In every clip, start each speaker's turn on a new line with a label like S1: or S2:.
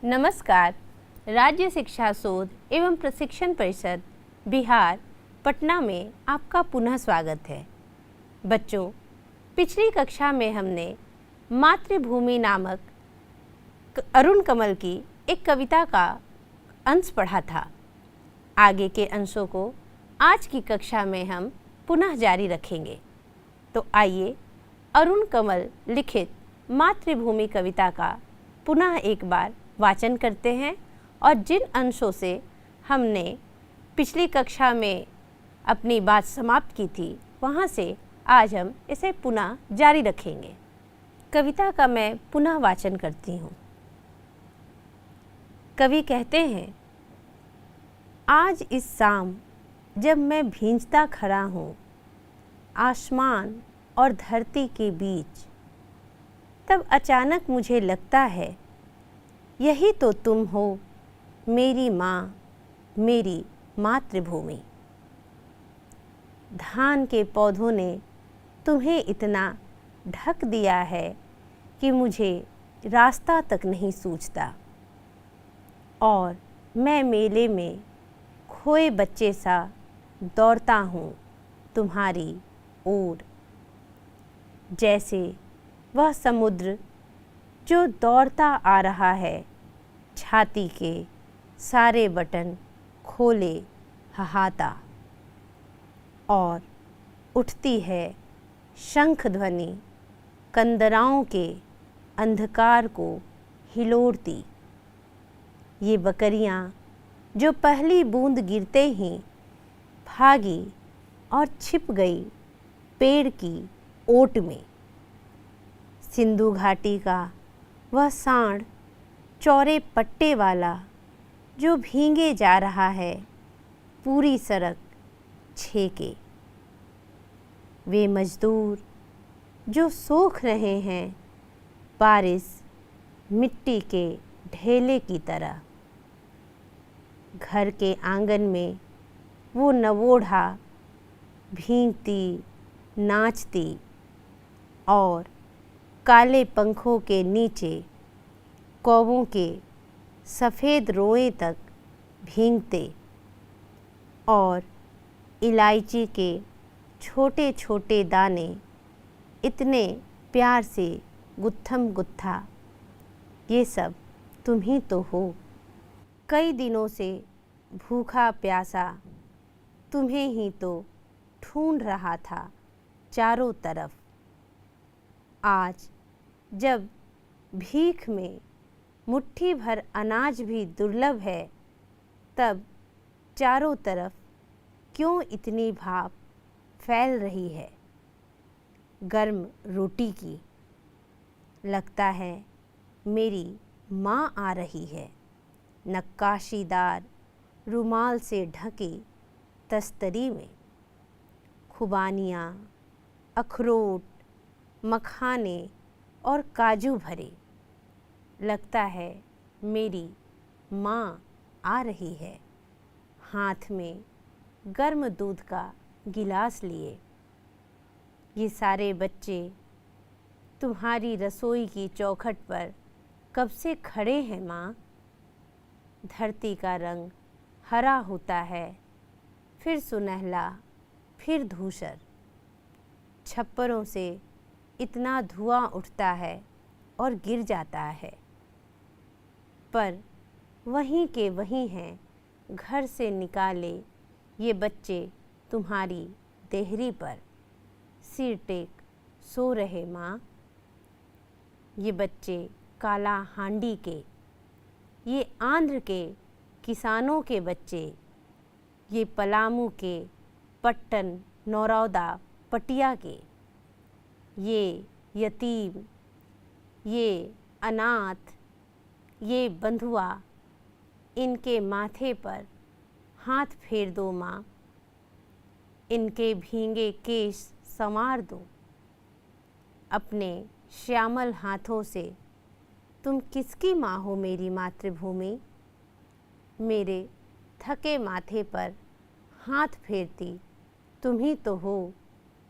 S1: नमस्कार। राज्य शिक्षा शोध एवं प्रशिक्षण परिषद बिहार पटना में आपका पुनः स्वागत है। बच्चों, पिछली कक्षा में हमने मातृभूमि नामक अरुण कमल की एक कविता का अंश पढ़ा था। आगे के अंशों को आज की कक्षा में हम पुनः जारी रखेंगे। तो आइए अरुण कमल लिखित मातृभूमि कविता का पुनः एक बार वाचन करते हैं और जिन अंशों से हमने पिछली कक्षा में अपनी बात समाप्त की थी वहाँ से आज हम इसे पुनः जारी रखेंगे। कविता का मैं पुनः वाचन करती हूँ। कवि कहते हैं, आज इस शाम जब मैं भींजता खड़ा हूँ आसमान और धरती के बीच, तब अचानक मुझे लगता है यही तो तुम हो मेरी माँ, मेरी मातृभूमि। धान के पौधों ने तुम्हें इतना ढक दिया है कि मुझे रास्ता तक नहीं सूझता, और मैं मेले में खोए बच्चे सा दौड़ता हूँ तुम्हारी ओर। जैसे वह समुद्र जो दौड़ता आ रहा है, छाती के सारे बटन खोले हाहाता, और उठती है शंख ध्वनि कंदराओं के अंधकार को हिलोड़ती। ये बकरियां जो पहली बूंद गिरते ही भागी और छिप गई पेड़ की ओट में। सिंधु घाटी का वह सांड चौड़े पट्टे वाला जो भीगे जा रहा है पूरी सड़क छेके। वे मजदूर जो सोख रहे हैं बारिश मिट्टी के ढेले की तरह। घर के आंगन में वो नवोढ़ा भीगती नाचती और काले पंखों के नीचे कौवों के सफ़ेद रोए तक भीगते, और इलायची के छोटे छोटे दाने इतने प्यार से गुत्थम गुत्था। ये सब तुम ही तो हो। कई दिनों से भूखा प्यासा तुम्हें ही तो ढूंढ रहा था चारों तरफ। आज जब भीख में मुट्ठी भर अनाज भी दुर्लभ है, तब चारों तरफ क्यों इतनी भाप फैल रही है गर्म रोटी की। लगता है मेरी माँ आ रही है नक्काशीदार रुमाल से ढकी तस्तरी में। खुबानियाँ, अखरोट, मखाने और काजू भरे। लगता है मेरी माँ आ रही है हाथ में गर्म दूध का गिलास लिए। ये सारे बच्चे तुम्हारी रसोई की चौखट पर कब से खड़े हैं माँ। धरती का रंग हरा होता है, फिर सुनहला, फिर धूसर। छप्परों से इतना धुआं उठता है और गिर जाता है, पर वहीं के वहीं हैं घर से निकाले ये बच्चे तुम्हारी देहरी पर सिर टेक सो रहे माँ। ये बच्चे काला हांडी के, ये आंध्र के किसानों के बच्चे, ये पलामू के, पट्टन, नौरौदा, पटिया के। ये यतीम, ये अनाथ, ये बंधुआ, इनके माथे पर हाथ फेर दो माँ। इनके भीगे केश संवार दो। अपने श्यामल हाथों से तुम किसकी माँ हो मेरी मातृभूमि। मेरे थके माथे पर हाथ फेरती तुम ही तो हो,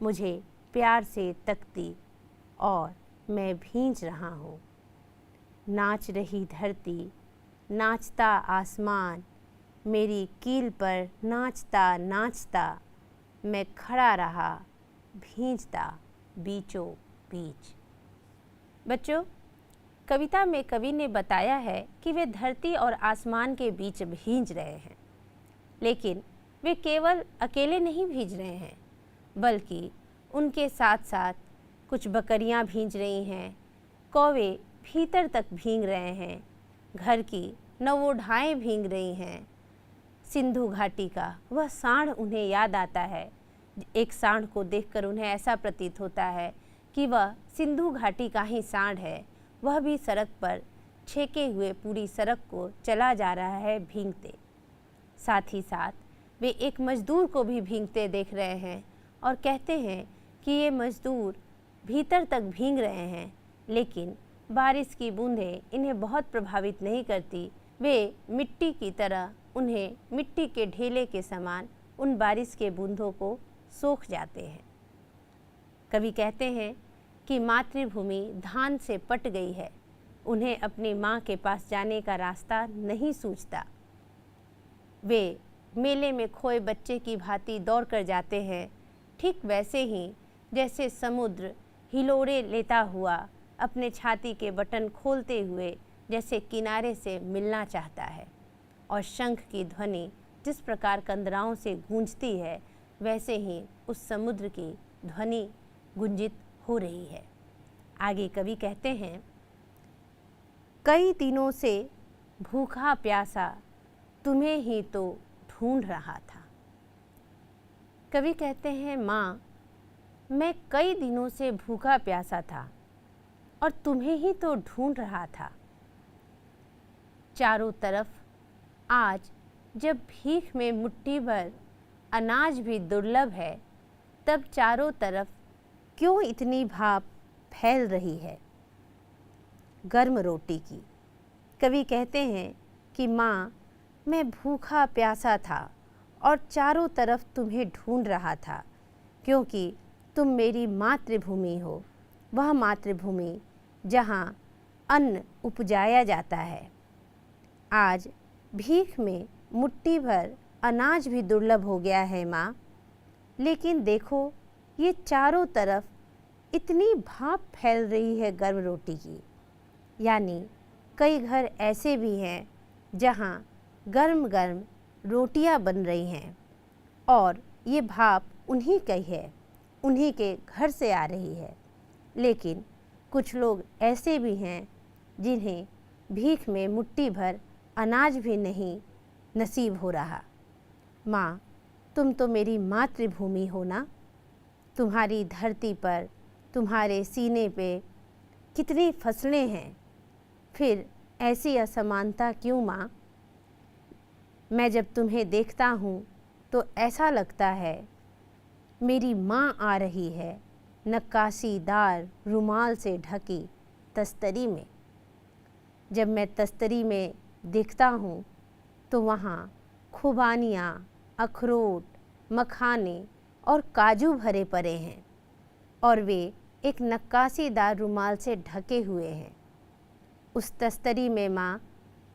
S1: मुझे प्यार से तकती और मैं भींज रहा हूँ। नाच रही धरती नाचता आसमान, मेरी कील पर नाचता नाचता मैं खड़ा रहा भींजता बीचों बीच। बच्चों, कविता में कवि ने बताया है कि वे धरती और आसमान के बीच भींज रहे हैं, लेकिन वे केवल अकेले नहीं भींज रहे हैं, बल्कि उनके साथ साथ कुछ बकरियां भींज रही हैं, कौवे भीतर तक भींग रहे हैं, घर की नवोढाएं भींग रही हैं। सिंधु घाटी का वह सांड उन्हें याद आता है। एक सांड को देखकर उन्हें ऐसा प्रतीत होता है कि वह सिंधु घाटी का ही सांड है। वह भी सड़क पर छेके हुए पूरी सड़क को चला जा रहा है भींगते। साथ ही साथ वे एक मजदूर को भी भींगते देख रहे हैं और कहते हैं कि ये मजदूर भीतर तक भींग रहे हैं, लेकिन बारिश की बूंदें इन्हें बहुत प्रभावित नहीं करती। वे मिट्टी की तरह उन्हें मिट्टी के ढेले के समान उन बारिश के बूंदों को सोख जाते हैं। कवि कहते हैं कि मातृभूमि धान से पट गई है, उन्हें अपनी माँ के पास जाने का रास्ता नहीं सूझता। वे मेले में खोए बच्चे की भांति दौड़ कर जाते हैं, ठीक वैसे ही जैसे समुद्र हिलोरे लेता हुआ अपने छाती के बटन खोलते हुए जैसे किनारे से मिलना चाहता है, और शंख की ध्वनि जिस प्रकार कंदराओं से गूंजती है, वैसे ही उस समुद्र की ध्वनि गुंजित हो रही है। आगे कवि कहते हैं, कई दिनों से भूखा प्यासा तुम्हें ही तो ढूंढ रहा था। कवि कहते हैं, माँ, मैं कई दिनों से भूखा प्यासा था और तुम्हें ही तो ढूंढ रहा था। चारों तरफ आज जब भीख में मुट्ठी भर अनाज भी दुर्लभ है, तब चारों तरफ क्यों इतनी भाप फैल रही है गर्म रोटी की। कवि कहते हैं कि माँ, मैं भूखा प्यासा था और चारों तरफ तुम्हें ढूंढ रहा था, क्योंकि तुम मेरी मातृभूमि हो, वह मातृभूमि जहाँ अन्न उपजाया जाता है। आज भीख में मुट्ठी भर अनाज भी दुर्लभ हो गया है माँ, लेकिन देखो ये चारों तरफ इतनी भाप फैल रही है गर्म रोटी की। यानी कई घर ऐसे भी हैं जहाँ गर्म गर्म रोटियां बन रही हैं और ये भाप उन्हीं की है, उन्हीं के घर से आ रही है। लेकिन कुछ लोग ऐसे भी हैं जिन्हें भीख में मुट्ठी भर अनाज भी नहीं नसीब हो रहा। माँ, तुम तो मेरी मातृभूमि हो ना। तुम्हारी धरती पर, तुम्हारे सीने पे कितनी फसलें हैं, फिर ऐसी असमानता क्यों माँ? मैं जब तुम्हें देखता हूँ तो ऐसा लगता है मेरी माँ आ रही है नक्काशीदार रुमाल से ढकी तस्तरी में। जब मैं तस्तरी में देखता हूँ तो वहाँ खुबानियाँ, अखरोट, मखाने और काजू भरे पड़े हैं और वे एक नक्काशीदार रुमाल से ढके हुए हैं। उस तस्तरी में माँ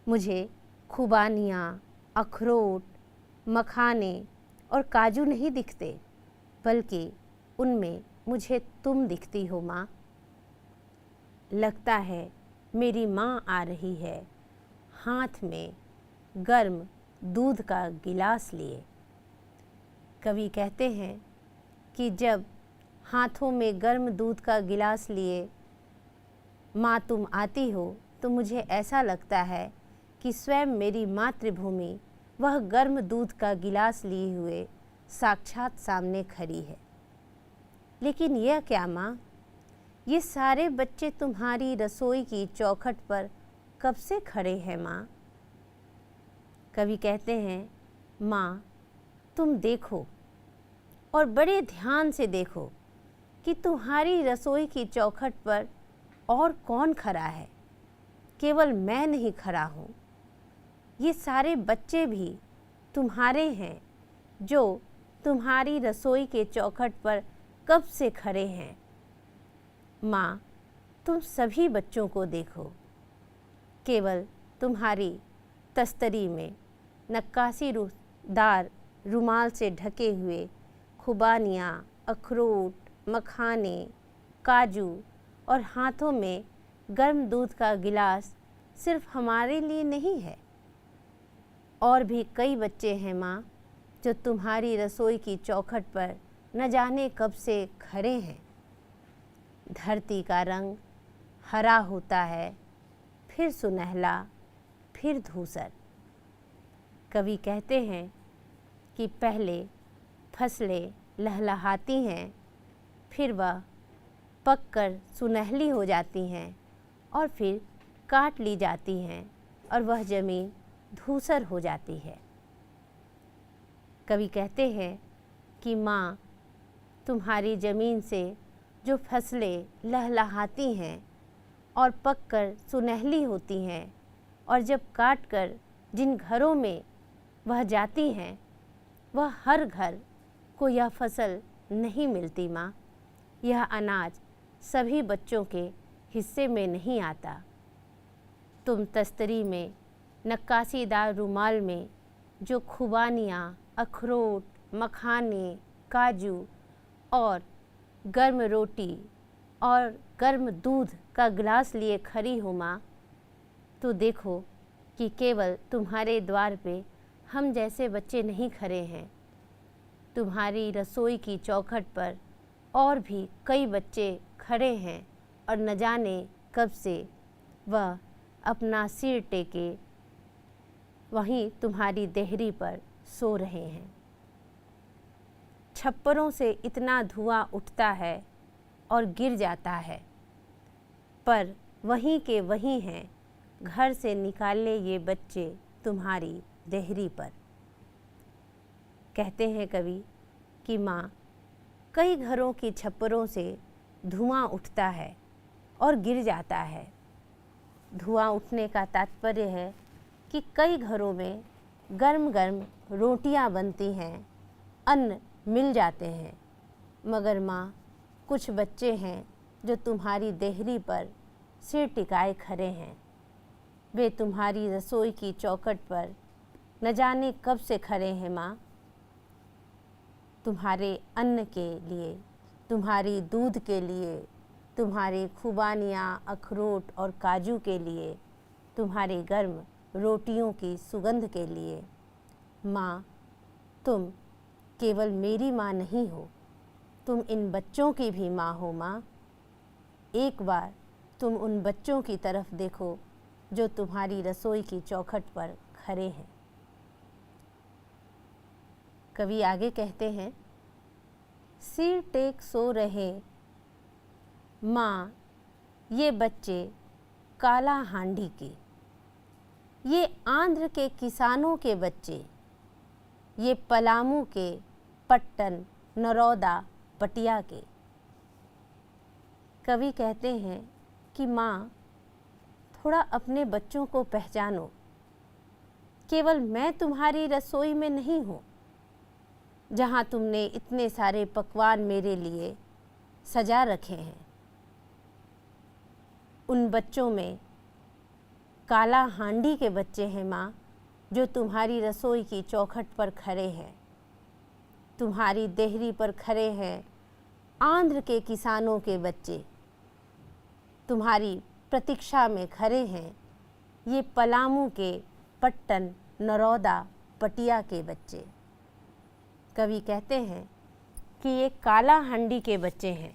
S1: मुझे खुबानियाँ, अखरोट, मखाने और काजू नहीं दिखते, बल्कि उनमें मुझे तुम दिखती हो माँ। लगता है मेरी माँ आ रही है, हाथ में गर्म दूध का गिलास लिए। कवि कहते हैं कि जब हाथों में गर्म दूध का गिलास लिए माँ तुम आती हो, तो मुझे ऐसा लगता है कि स्वयं मेरी मातृभूमि वह गर्म दूध का गिलास लिए हुए साक्षात सामने खड़ी है। लेकिन यह क्या माँ, ये सारे बच्चे तुम्हारी रसोई की चौखट पर कब से खड़े हैं माँ? कवि कहते हैं, माँ तुम देखो और बड़े ध्यान से देखो कि तुम्हारी रसोई की चौखट पर और कौन खड़ा है। केवल मैं नहीं खड़ा हूँ, ये सारे बच्चे भी तुम्हारे हैं जो तुम्हारी रसोई के चौखट पर कब से खड़े हैं। माँ तुम सभी बच्चों को देखो, केवल तुम्हारी तस्तरी में नक्काशीदार रुमाल से ढके हुए खुबानियाँ, अखरोट, मखाने, काजू और हाथों में गर्म दूध का गिलास सिर्फ हमारे लिए नहीं है। और भी कई बच्चे हैं माँ, जो तुम्हारी रसोई की चौखट पर न जाने कब से खड़े हैं। धरती का रंग हरा होता है, फिर सुनहला, फिर धूसर। कवि कहते हैं कि पहले फसलें लहलहाती हैं, फिर वह पककर सुनहली हो जाती हैं और फिर काट ली जाती हैं और वह ज़मीन धूसर हो जाती है। कवि कहते हैं कि माँ, तुम्हारी ज़मीन से जो फसलें लहलहाती हैं और पककर सुनहली होती हैं और जब काट कर जिन घरों में वह जाती हैं, वह हर घर को यह फसल नहीं मिलती माँ। यह अनाज सभी बच्चों के हिस्से में नहीं आता। तुम तस्तरी में नक्काशीदार रुमाल में जो खुबानियाँ, अखरोट, मखाने, काजू और गर्म रोटी और गर्म दूध का गिलास लिए खड़ी हो माँ, तो देखो कि केवल तुम्हारे द्वार पे हम जैसे बच्चे नहीं खड़े हैं। तुम्हारी रसोई की चौखट पर और भी कई बच्चे खड़े हैं और न जाने कब से वह अपना सिर टेके वहीं तुम्हारी देहरी पर सो रहे हैं। छप्परों से इतना धुआं उठता है और गिर जाता है, पर वहीं के वहीं हैं घर से निकाले ये बच्चे तुम्हारी देहरी पर। कहते हैं कवि कि माँ, कई घरों की छप्परों से धुआं उठता है और गिर जाता है। धुआं उठने का तात्पर्य है कि कई घरों में गर्म गर्म रोटियां बनती हैं, अन्न मिल जाते हैं, मगर माँ, कुछ बच्चे हैं जो तुम्हारी देहरी पर सिर टिकाए खड़े हैं। वे तुम्हारी रसोई की चौखट पर न जाने कब से खड़े हैं माँ। तुम्हारे अन्न के लिए, तुम्हारी दूध के लिए, तुम्हारी खुबानियाँ, अखरोट और काजू के लिए, तुम्हारे गर्म रोटियों की सुगंध के लिए। माँ, तुम केवल मेरी माँ नहीं हो, तुम इन बच्चों की भी माँ हो माँ। एक बार तुम उन बच्चों की तरफ देखो जो तुम्हारी रसोई की चौखट पर खड़े हैं। कवि आगे कहते हैं, सिर टेक सो रहे माँ ये बच्चे काला हांडी के, ये आंध्र के किसानों के बच्चे, ये पलामू के, पट्टन, नरौदा, पटिया के। कवि कहते हैं कि माँ, थोड़ा अपने बच्चों को पहचानो। केवल मैं तुम्हारी रसोई में नहीं हूँ, जहाँ तुमने इतने सारे पकवान मेरे लिए सजा रखे हैं। उन बच्चों में काला हांडी के बच्चे हैं माँ, जो तुम्हारी रसोई की चौखट पर खड़े हैं, तुम्हारी देहरी पर खड़े हैं। आंध्र के किसानों के बच्चे तुम्हारी प्रतीक्षा में खड़े हैं। ये पलामू के, पट्टन, नरौदा, पटिया के बच्चे। कवि कहते हैं कि ये काला हांडी के बच्चे हैं।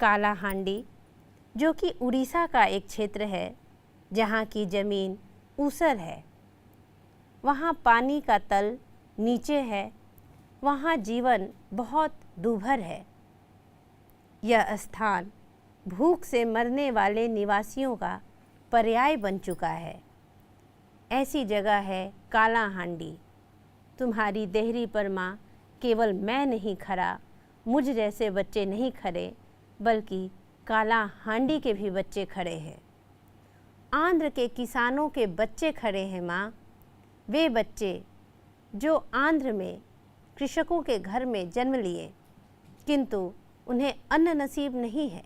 S1: काला हांडी जो कि उड़ीसा का एक क्षेत्र है, जहाँ की ज़मीन ऊसर है, वहाँ पानी का तल नीचे है, वहाँ जीवन बहुत दूभर है। यह स्थान भूख से मरने वाले निवासियों का पर्याय बन चुका है। ऐसी जगह है काला हांडी। तुम्हारी देहरी पर माँ, केवल मैं नहीं खड़ा, मुझ जैसे बच्चे नहीं खड़े, बल्कि काला हांडी के भी बच्चे खड़े हैं। आंध्र के किसानों के बच्चे खड़े हैं माँ। वे बच्चे जो आंध्र में कृषकों के घर में जन्म लिए, किंतु उन्हें अन्न नसीब नहीं है।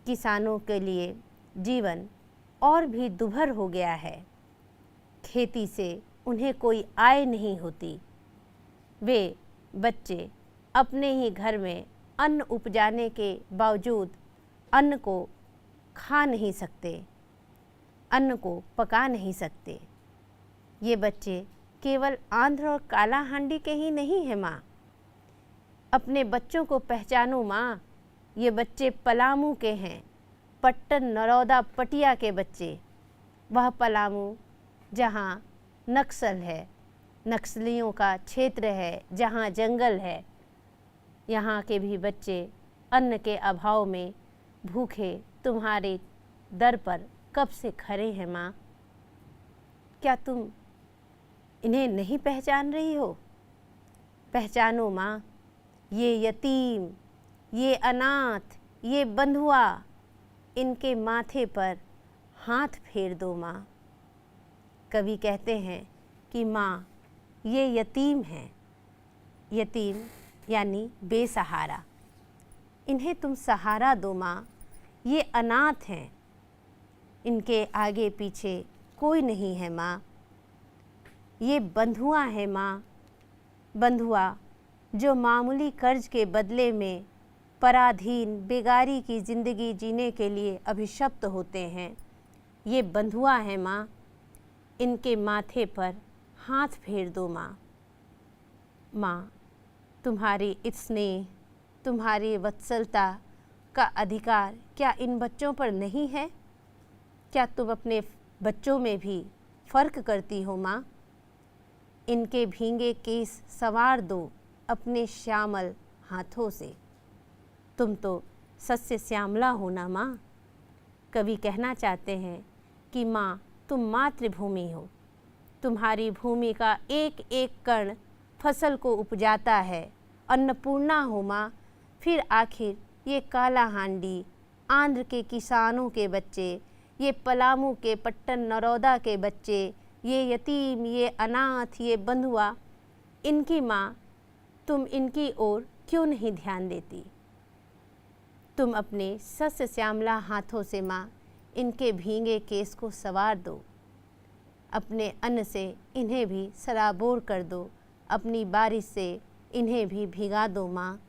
S1: किसानों के लिए जीवन और भी दुभर हो गया है। खेती से उन्हें कोई आय नहीं होती। वे बच्चे अपने ही घर में अन्न उपजाने के बावजूद अन्न को खा नहीं सकते, अन्न को पका नहीं सकते। ये बच्चे केवल आंध्र और काला हांडी के ही नहीं हैं माँ। अपने बच्चों को पहचानो माँ, ये बच्चे पलामू के हैं, पट्टन नरौदा पटिया के बच्चे। वह पलामू जहाँ नक्सल है, नक्सलियों का क्षेत्र है, जहाँ जंगल है, यहाँ के भी बच्चे अन्न के अभाव में भूखे तुम्हारे दर पर कब से खड़े हैं माँ। क्या तुम इन्हें नहीं पहचान रही हो? पहचानो माँ, ये यतीम, ये अनाथ, ये बंधुआ, इनके माथे पर हाथ फेर दो माँ। कवि कहते हैं कि माँ ये यतीम हैं। यतीम यानी बेसहारा, इन्हें तुम सहारा दो माँ। ये अनाथ हैं, इनके आगे पीछे कोई नहीं है माँ। ये बंधुआ है माँ, बंधुआ जो मामूली कर्ज के बदले में पराधीन बेगारी की ज़िंदगी जीने के लिए अभिशप्त होते हैं। ये बंधुआ है माँ, इनके माथे पर हाथ फेर दो माँ। माँ, तुम्हारी स्नेह, तुम्हारी वत्सलता का अधिकार क्या इन बच्चों पर नहीं है? क्या तुम अपने बच्चों में भी फ़र्क करती हो माँ? इनके भींगे केस संवार दो अपने श्यामल हाथों से। तुम तो सस्य श्यामला हो ना माँ। कवि कहना चाहते हैं कि माँ तुम मातृभूमि हो। तुम्हारी भूमि का एक एक कण फसल को उपजाता है। अन्नपूर्णा हो माँ। फिर आखिर ये काला हांडी, आंध्र के किसानों के बच्चे, ये पलामू के पट्टन नरौदा के बच्चे, ये यतीम, ये अनाथ, ये बंधुआ, इनकी माँ तुम इनकी ओर क्यों नहीं ध्यान देती? तुम अपने सस्य श्यामला हाथों से माँ इनके भींगे केस को संवार दो। अपने अन्न से इन्हें भी सराबोर कर दो, अपनी बारिश से इन्हें भी भिगा दो माँ।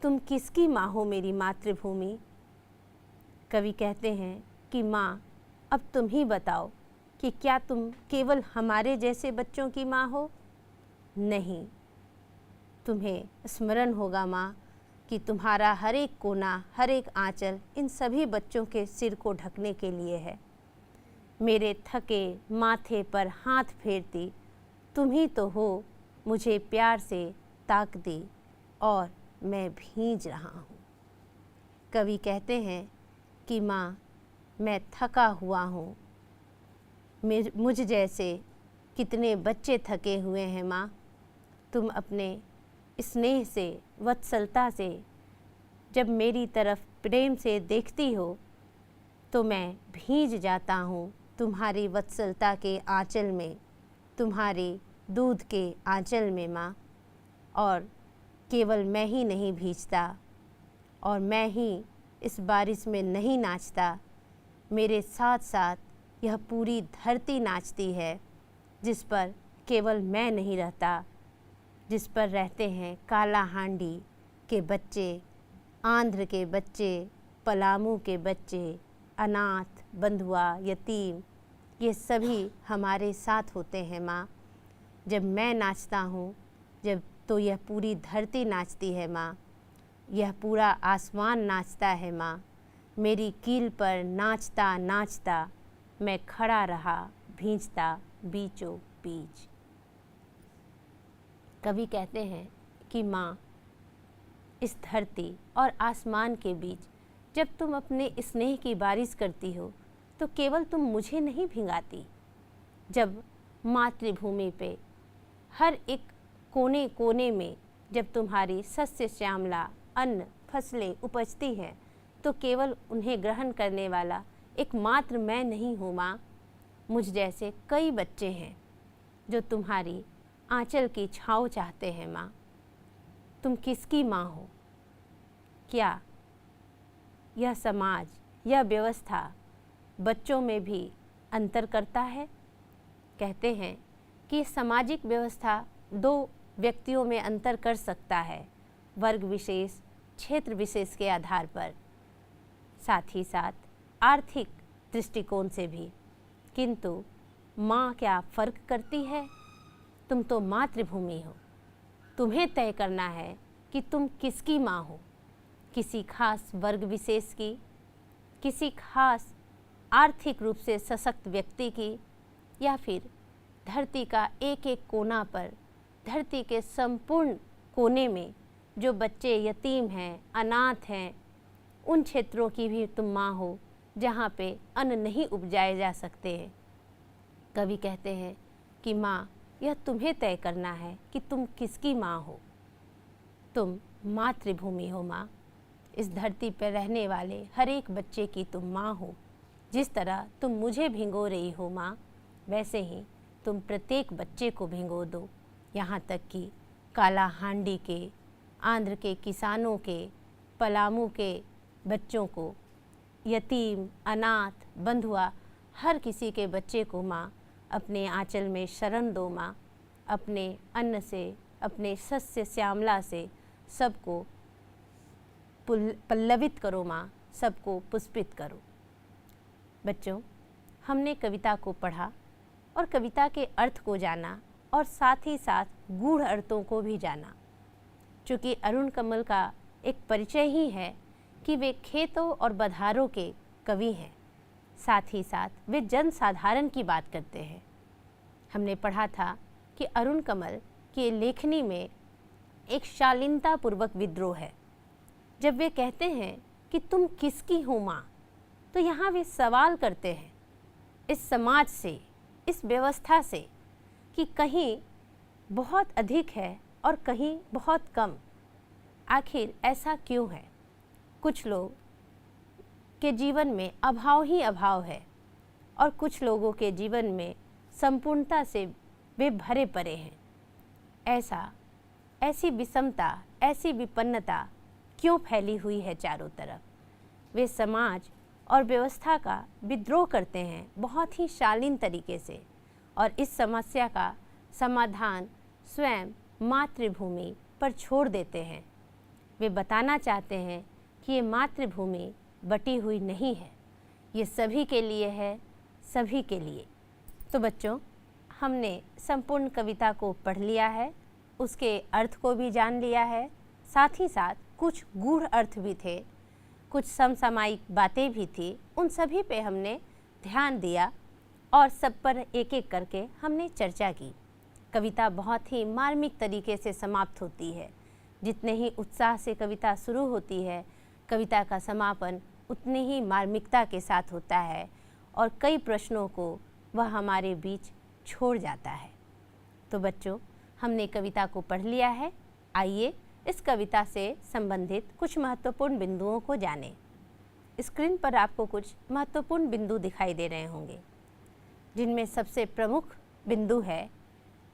S1: तुम किसकी माँ हो मेरी मातृभूमि? कवि कहते हैं कि माँ अब तुम ही बताओ कि क्या तुम केवल हमारे जैसे बच्चों की माँ हो? नहीं, तुम्हें स्मरण होगा माँ कि तुम्हारा हर एक कोना, हर एक आंचल इन सभी बच्चों के सिर को ढकने के लिए है। मेरे थके माथे पर हाथ फेरती तुम ही तो हो, मुझे प्यार से ताक दी और मैं भींज रहा हूँ। कवि कहते हैं कि माँ मैं थका हुआ हूँ। मुझ जैसे कितने बच्चे थके हुए हैं माँ। तुम अपने स्नेह से, वत्सलता से जब मेरी तरफ प्रेम से देखती हो तो मैं भींज जाता हूँ तुम्हारी वत्सलता के आंचल में, तुम्हारे दूध के आंचल में माँ। और केवल मैं ही नहीं भींजता और मैं ही इस बारिश में नहीं नाचता, मेरे साथ साथ यह पूरी धरती नाचती है, जिस पर केवल मैं नहीं रहता, जिस पर रहते हैं काला हांडी के बच्चे, आंध्र के बच्चे, पलामू के बच्चे, अनाथ, बंधुआ, यतीम, ये सभी हमारे साथ होते हैं माँ। जब मैं नाचता हूँ जब तो यह पूरी धरती नाचती है माँ, यह पूरा आसमान नाचता है माँ। मेरी कील पर नाचता नाचता मैं खड़ा रहा भींजता बीचों बीच। कवि कहते हैं कि माँ इस धरती और आसमान के बीच जब तुम अपने स्नेह की बारिश करती हो तो केवल तुम मुझे नहीं भिंगाती। जब मातृभूमि पे हर एक कोने कोने में जब तुम्हारी सस्य श्यामला अन्न फसलें उपजती हैं तो केवल उन्हें ग्रहण करने वाला एकमात्र मैं नहीं हूँ माँ। मुझ जैसे कई बच्चे हैं जो तुम्हारी आंचल की छाँव चाहते हैं माँ। तुम किसकी माँ हो? क्या यह समाज, यह व्यवस्था बच्चों में भी अंतर करता है। कहते हैं कि सामाजिक व्यवस्था दो व्यक्तियों में अंतर कर सकता है, वर्ग विशेष, क्षेत्र विशेष के आधार पर, साथ ही साथ आर्थिक दृष्टिकोण से भी। किंतु माँ क्या फ़र्क करती है? तुम तो मातृभूमि हो, तुम्हें तय करना है कि तुम किसकी माँ हो, किसी खास वर्ग विशेष की, किसी खास आर्थिक रूप से सशक्त व्यक्ति की, या फिर धरती का एक एक कोना पर, धरती के संपूर्ण कोने में जो बच्चे यतीम हैं, अनाथ हैं, उन क्षेत्रों की भी तुम माँ हो जहाँ पे अन्न नहीं उपजाए जा सकते हैं। कवि कहते हैं कि माँ, यह तुम्हें तय करना है कि तुम किसकी माँ हो। तुम मातृभूमि हो माँ, इस धरती पर रहने वाले हर एक बच्चे की तुम माँ हो। जिस तरह तुम मुझे भिगो रही हो माँ, वैसे ही तुम प्रत्येक बच्चे को भिगो दो, यहाँ तक कि काला हांडी के, आंध्र के किसानों के, पलामू के बच्चों को, यतीम, अनाथ, बंधुआ, हर किसी के बच्चे को माँ अपने आंचल में शरण दो माँ। अपने अन्न से, अपने सस्य श्यामला से सबको पल्लवित करो माँ, सबको पुष्पित करो। बच्चों, हमने कविता को पढ़ा और कविता के अर्थ को जाना और साथ ही साथ गूढ़ अर्थों को भी जाना। चूँकि अरुण कमल का एक परिचय ही है कि वे खेतों और बधारों के कवि हैं, साथ ही साथ वे जन साधारण की बात करते हैं। हमने पढ़ा था कि अरुण कमल की लेखनी में एक शालीनतापूर्वक विद्रोह है। जब वे कहते हैं कि तुम किसकी हो माँ, तो यहाँ वे सवाल करते हैं इस समाज से, इस व्यवस्था से, कि कहीं बहुत अधिक है और कहीं बहुत कम। आखिर ऐसा क्यों है? कुछ लोग के जीवन में अभाव ही अभाव है और कुछ लोगों के जीवन में संपूर्णता से वे भरे पड़े हैं। ऐसी विषमता, ऐसी विपन्नता क्यों फैली हुई है चारों तरफ? वे समाज और व्यवस्था का विद्रोह करते हैं बहुत ही शालीन तरीके से, और इस समस्या का समाधान स्वयं मातृभूमि पर छोड़ देते हैं। वे बताना चाहते हैं कि ये मातृभूमि बटी हुई नहीं है, ये सभी के लिए है, सभी के लिए। तो बच्चों, हमने संपूर्ण कविता को पढ़ लिया है, उसके अर्थ को भी जान लिया है, साथ ही साथ कुछ गूढ़ अर्थ भी थे, कुछ समसामयिक बातें भी थी, उन सभी पे हमने ध्यान दिया और सब पर एक एक करके हमने चर्चा की। कविता बहुत ही मार्मिक तरीके से समाप्त होती है। जितने ही उत्साह से कविता शुरू होती है, कविता का समापन उतनी ही मार्मिकता के साथ होता है और कई प्रश्नों को वह हमारे बीच छोड़ जाता है। तो बच्चों, हमने कविता को पढ़ लिया है। आइए इस कविता से संबंधित कुछ महत्वपूर्ण बिंदुओं को जानें। स्क्रीन पर आपको कुछ महत्वपूर्ण बिंदु दिखाई दे रहे होंगे, जिनमें सबसे प्रमुख बिंदु है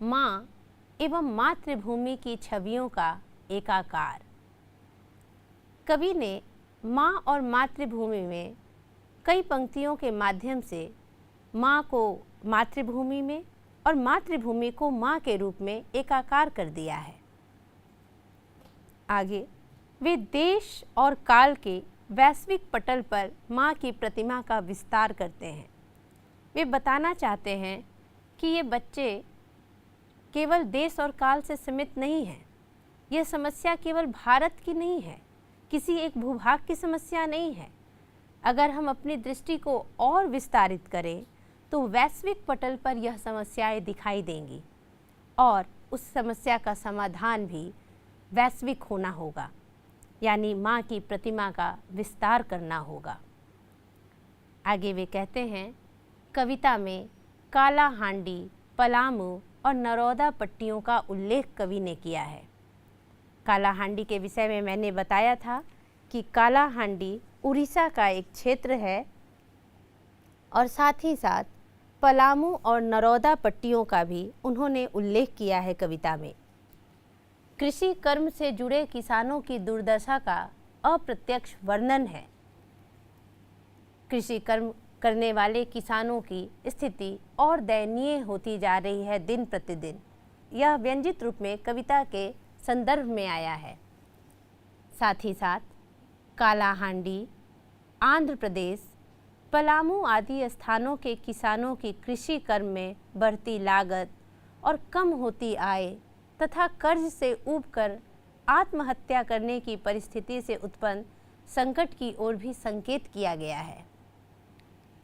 S1: माँ एवं मातृभूमि की छवियों का एकाकार। कवि ने माँ और मातृभूमि में कई पंक्तियों के माध्यम से माँ को मातृभूमि में और मातृभूमि को माँ के रूप में एकाकार कर दिया है। आगे वे देश और काल के वैश्विक पटल पर माँ की प्रतिमा का विस्तार करते हैं। वे बताना चाहते हैं कि ये बच्चे केवल देश और काल से सीमित नहीं हैं। यह समस्या केवल भारत की नहीं है, किसी एक भूभाग की समस्या नहीं है। अगर हम अपनी दृष्टि को और विस्तारित करें तो वैश्विक पटल पर यह समस्याएं दिखाई देंगी और उस समस्या का समाधान भी वैश्विक होना होगा, यानी माँ की प्रतिमा का विस्तार करना होगा। आगे वे कहते हैं, कविता में काला हांडी, पलामू और नरोदा पट्टियों का उल्लेख कवि ने किया है। काला हांडी के विषय में मैंने बताया था कि काला हांडी उड़ीसा का एक क्षेत्र है और साथ ही साथ पलामू और नरोदा पट्टियों का भी उन्होंने उल्लेख किया है कविता में। कृषि कर्म से जुड़े किसानों की दुर्दशा का अप्रत्यक्ष वर्णन है। कृषि कर्म करने वाले किसानों की स्थिति और दयनीय होती जा रही है दिन प्रतिदिन। यह व्यंजित रूप में कविता के संदर्भ में आया है। साथ ही साथ कालाहांडी, आंध्र प्रदेश, पलामू आदि स्थानों के किसानों की कृषि कर्म में बढ़ती लागत और कम होती आय तथा कर्ज से ऊबकर आत्महत्या करने की परिस्थिति से उत्पन्न संकट की ओर भी संकेत किया गया है।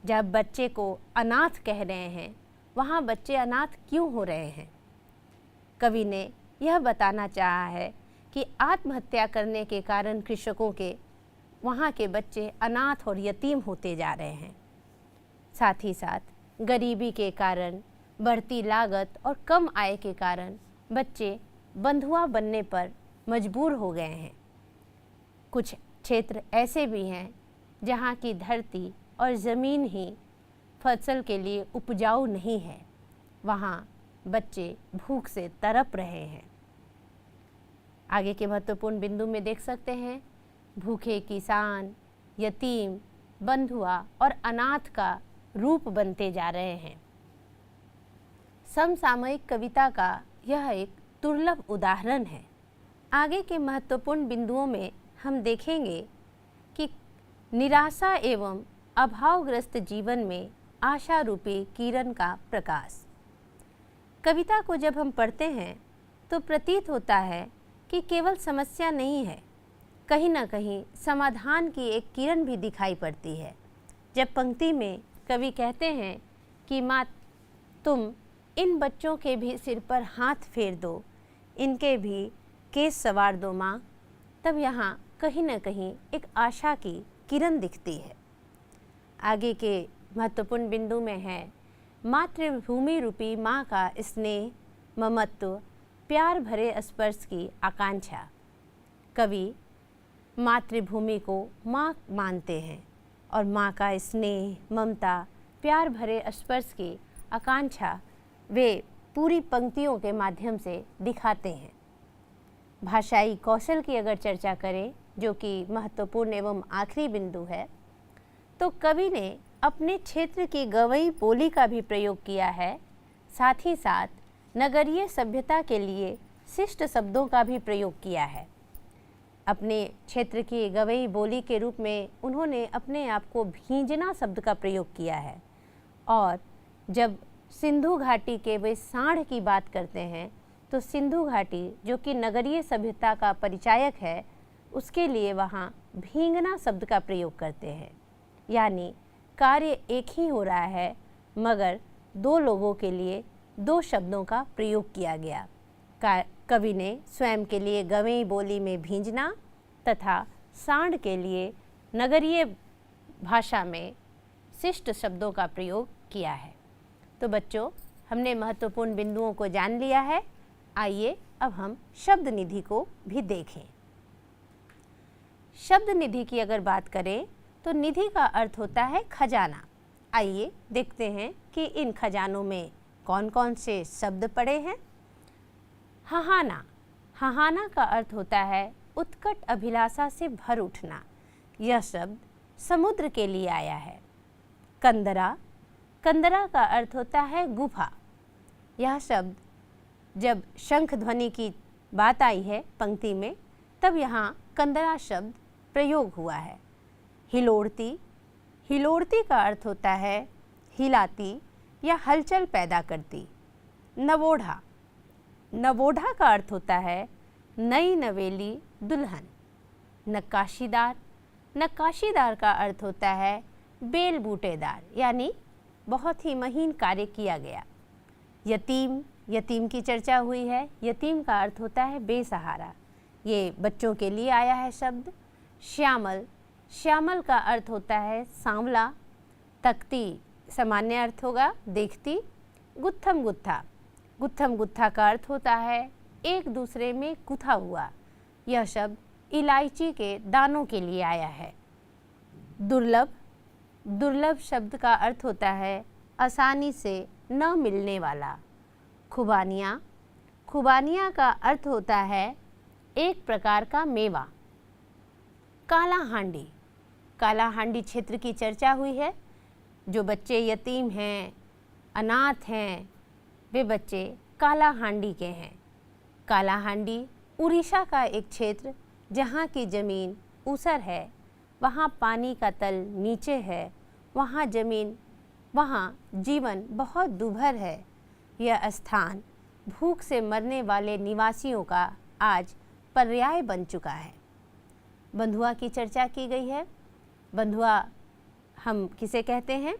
S1: जब बच्चे को अनाथ कह रहे हैं, वहाँ बच्चे अनाथ क्यों हो रहे हैं? कवि ने यह बताना चाहा है कि आत्महत्या करने के कारण कृषकों के वहाँ के बच्चे अनाथ और यतीम होते जा रहे हैं। साथ ही साथ गरीबी के कारण, बढ़ती लागत और कम आय के कारण बच्चे बंधुआ बनने पर मजबूर हो गए हैं। कुछ क्षेत्र ऐसे भी हैं जहाँ की धरती और ज़मीन ही फसल के लिए उपजाऊ नहीं है। वहाँ बच्चे भूख से तड़प रहे हैं। आगे के महत्वपूर्ण बिंदु में देख सकते हैं, भूखे किसान, यतीम, बंधुआ और अनाथ का रूप बनते जा रहे हैं। समसामयिक कविता का यह एक दुर्लभ उदाहरण है। आगे के महत्वपूर्ण बिंदुओं में हम देखेंगे कि निराशा एवं अभावग्रस्त जीवन में आशा रूपी किरण का प्रकाश। कविता को जब हम पढ़ते हैं तो प्रतीत होता है कि केवल समस्या नहीं है, कहीं ना कहीं समाधान की एक किरण भी दिखाई पड़ती है। जब पंक्ति में कवि कहते हैं कि माँ तुम इन बच्चों के भी सिर पर हाथ फेर दो, इनके भी केस संवार दो माँ, तब यहाँ कहीं ना कहीं एक आशा की किरण दिखती है। आगे के महत्वपूर्ण बिंदु में है मातृभूमि रूपी माँ का स्नेह, ममत्व, प्यार भरे स्पर्श की आकांक्षा। कवि मातृभूमि को माँ मानते हैं और माँ का स्नेह, ममता, प्यार भरे स्पर्श की आकांक्षा वे पूरी पंक्तियों के माध्यम से दिखाते हैं। भाषाई कौशल की अगर चर्चा करें, जो कि महत्वपूर्ण एवं आखिरी बिंदु है, तो कवि ने अपने क्षेत्र की गवई बोली का भी प्रयोग किया है। साथ ही साथ नगरीय सभ्यता के लिए शिष्ट शब्दों का भी प्रयोग किया है। अपने क्षेत्र की गवई बोली के रूप में उन्होंने अपने आप को भींजना शब्द का प्रयोग किया है। और जब सिंधु घाटी के वे सांड की बात करते हैं तो सिंधु घाटी, जो कि नगरीय सभ्यता का परिचायक है, उसके लिए वहाँ भींगना शब्द का प्रयोग करते हैं। यानी कार्य एक ही हो रहा है, मगर दो लोगों के लिए दो शब्दों का प्रयोग किया गया। कवि ने स्वयं के लिए गवई बोली में भींजना तथा सांड के लिए नगरीय भाषा में शिष्ट शब्दों का प्रयोग किया है। तो बच्चों, हमने महत्वपूर्ण बिंदुओं को जान लिया है। आइए अब हम शब्द निधि को भी देखें। शब्द निधि की अगर बात करें तो निधि का अर्थ होता है खजाना। आइए देखते हैं कि इन खजानों में कौन कौन से शब्द पड़े हैं। हहाना। हहाना का अर्थ होता है उत्कट अभिलाषा से भर उठना। यह शब्द समुद्र के लिए आया है। कंदरा। कंदरा का अर्थ होता है गुफा। यह शब्द जब शंख ध्वनि की बात आई है पंक्ति में, तब यहाँ कंदरा शब्द प्रयोग हुआ है। हिलोड़ती। हिलोड़ती का अर्थ होता है हिलाती या हलचल पैदा करती। नवोढ़ा। नवोढ़ा का अर्थ होता है नई नवेली दुल्हन। नक्काशीदार। नक्काशीदार का अर्थ होता है बेल बूटेदार, यानी बहुत ही महीन कार्य किया गया। यतीम। यतीम की चर्चा हुई है। यतीम का अर्थ होता है बेसहारा। ये बच्चों के लिए आया है शब्द। श्यामल। श्यामल का अर्थ होता है सांवला। तकती सामान्य अर्थ होगा देखती। गुत्थम गुत्था। गुत्थम गुत्था का अर्थ होता है एक दूसरे में गुथा हुआ। यह शब्द इलायची के दानों के लिए आया है। दुर्लभ। दुर्लभ शब्द का अर्थ होता है आसानी से न मिलने वाला। खुबानियाँ। खुबानियाँ का अर्थ होता है एक प्रकार का मेवा। काला हांडी। काला हांडी क्षेत्र की चर्चा हुई है। जो बच्चे यतीम हैं, अनाथ हैं, वे बच्चे कालाहांडी के हैं। कालाहांडी उड़ीसा का एक क्षेत्र जहाँ की ज़मीन ऊसर है, वहाँ पानी का तल नीचे है, वहाँ जीवन बहुत दुर्भर है। यह स्थान भूख से मरने वाले निवासियों का आज पर्याय बन चुका है। बंधुआ की चर्चा की गई है। बंधुआ हम किसे कहते हैं?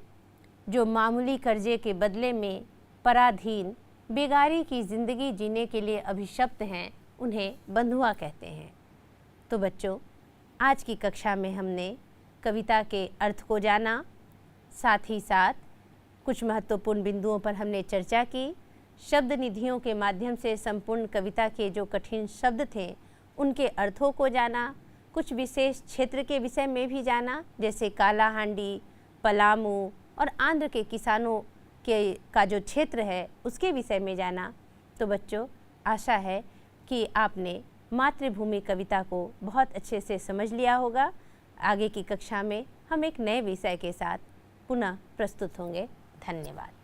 S1: जो मामूली कर्जे के बदले में पराधीन बेगारी की ज़िंदगी जीने के लिए अभिशप्त हैं, उन्हें बंधुआ कहते हैं। तो बच्चों, आज की कक्षा में हमने कविता के अर्थ को जाना, साथ ही साथ कुछ महत्वपूर्ण बिंदुओं पर हमने चर्चा की। शब्द निधियों के माध्यम से संपूर्ण कविता के जो कठिन शब्द थे उनके अर्थों को जाना, कुछ विशेष क्षेत्र के विषय में भी जाना, जैसे कालाहांडी, पलामू और आंध्र के किसानों का जो क्षेत्र है उसके विषय में जाना। तो बच्चों, आशा है कि आपने मातृभूमि कविता को बहुत अच्छे से समझ लिया होगा। आगे की कक्षा में हम एक नए विषय के साथ पुनः प्रस्तुत होंगे। धन्यवाद।